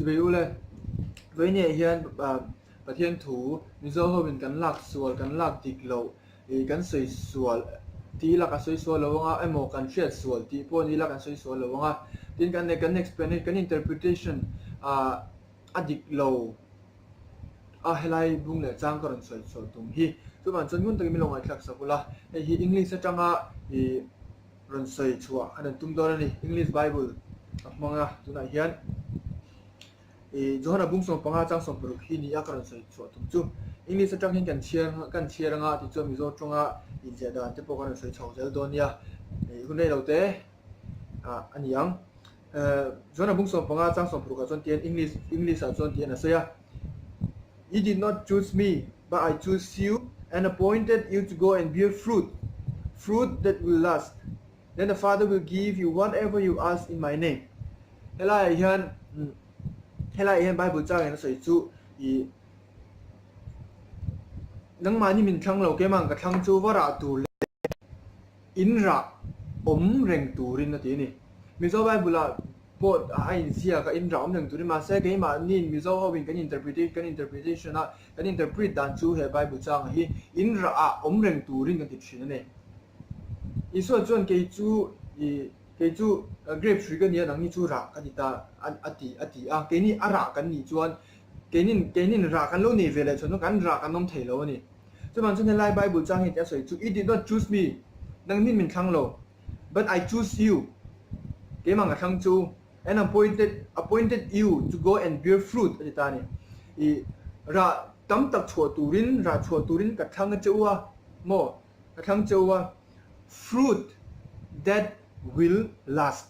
จะไปรู้เลยไว้เนี่ยเฮียนประเทศถูมิโซเขาเป็นกันหลักส่วนกันหลักดิกโลกันสวยส่วนที่หลักกันสวยส่วนแล้วว่าไอ้หมอกันเชื่อส่วนที่พวกนี้หลักกันสวยส่วนแล้วว่าที่กันในกัน explanation กัน interpretation ดิกโลให้ไล่บุ้งเลยจ้างก็รันสวยส่วนตรงที่ทุกวันจนgunตะกี้ไม่ลงไอ้คลักสักละไอ้ที่ English จังรันสวยชัวอันนั้นตุ้มตัวนี่ English Bible มองตัวไหนเฮียนJohanna bung song panga chang song pro hi ni akaran sai chu tum chu English atang hin kan chiar nga ti chu mi zo chunga in je da te pokan sai chau zel don ya hunai lo te aniang Johanna bung song panga chang song pro ka chon tien English a chon tien a saya You did not choose me but I choose you and appointed you to go and bear fruit that will last then the Father will give you whatever you ask in my name Hela hian Hela iyan Bible cha na sai chu nang mani min thang lo ke mang ka thang chu wara tu le in ra reng tu rin na ti ni mi zo Bible la po ai sia ka in ra reng tu rin ma se ke ma ni mi zo ho bin kan interpretation na kan interpret dan chu he Bible cha hi in ra reng tu rin kan ti chin ne i so chon ke chu cái chú grape tree cái này là những chú rạ cái gì ta cái này rạ cái này chuan cái này rạ cái lâu này về lại cho nó cái rạ cái nông thể lâu này cho bạn cho nên lại Bible trang hiện tại chú you did not choose me năng nên mình thăng lâu but I choose you cái mà thăng chú and appointed you to go and bear fruit cái gì ta này rạ tấm tập chùa tu rin cái thăng cái chú mò cái thăng chú fruit that will last.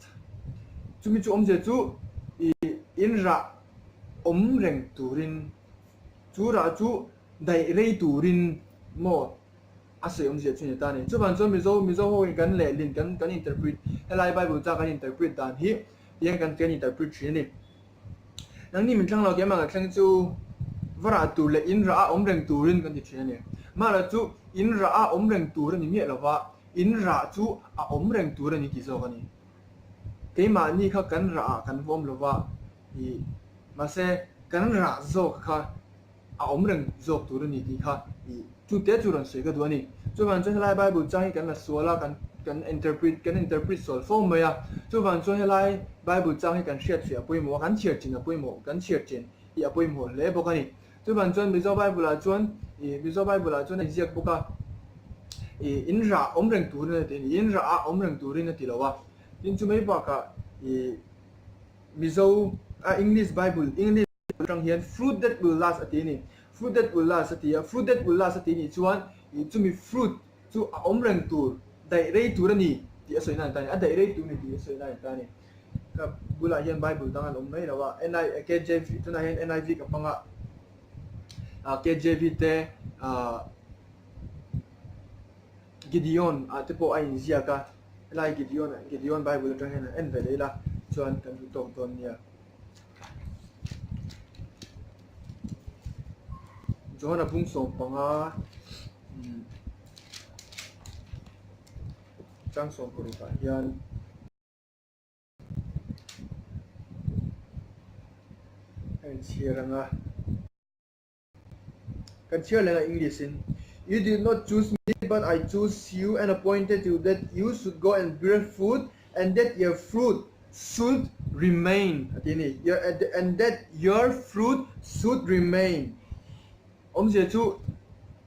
Chúng mình chú chú in ra reng turin chú ra chú đại rei turin mo ase chú này ta này chú bạn chú mình zo hồiกันlệ liềnกันinterpret hay lại Bible chaกันinterpret đàn hi yênกันinterpret chuyện này năng ni mình thăngเราcái mà thăng chú vara tu lệ in ra reng turinกันchuyện này mà là chú in ra reng turin như vậy là vậy in ra chú reng tu rin ki zo gani ke ma ni kha kan ra kan vom lova ma se kan ra zo kha reng zo tu rin ti kha chu te chu ran sei ka du ni chu ban chu lai Bible chang kan la suala kan interpret so form ma ya chu ban chu lai Bible chang kan share sia pui mo kan share chin pui mo kan share chin ya pui mo le bo kani chu ban chu mi zo Bible la chuan na ziak bo ka in ra reng tu rin ti in ra reng tu rin ti lawa tin chu mai ba ka mizo English Bible tang hian fruit that will last ati ni fruit that will last ati ni chuan chu mi fruit chu reng tu dai rei tu ni ti asoi na ta ni dai rei tu ni ti asoi na ta ni ka bula hian Bible tang an mai lawa KJV tu na hian NIV ka panga KJV te Gideon te po ai zia ka lai Gideon Bible tang hen en ve la chuan kan tu tok ton nia Johanna bung song panga chang song ko ka hian ai chiranga kan chia le English in You did not choose me, but I chose you and appointed you that you should go and bear fruit, and that your fruit should remain. And that your fruit should remain. Giờ chú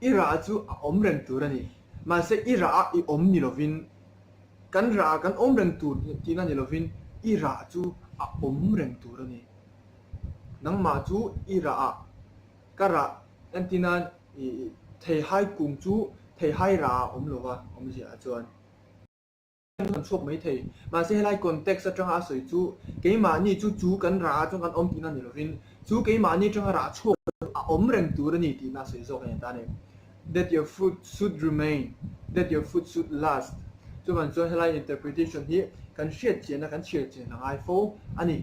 ira chú reng tu ra ni, mà sẽ ira ni lovin, kan ra kan reng tu ti na ni lovin, ira chú reng tu ra ni. Nang ma chú ira kara antinan thầy hai cùng chú thầy hai ra lova gì à chuan chụp mấy thầy mà sẽ lại context trong á sợi chú cái mà như chú cần ra trong kan tí nan lovin chú cái mà như trong ra chụp reng tu ra ni tí na sợi zo cái ta này that your fruit should remain that your fruit should last chú bạn cho lại interpretation hi kan share chuyện là iPhone ani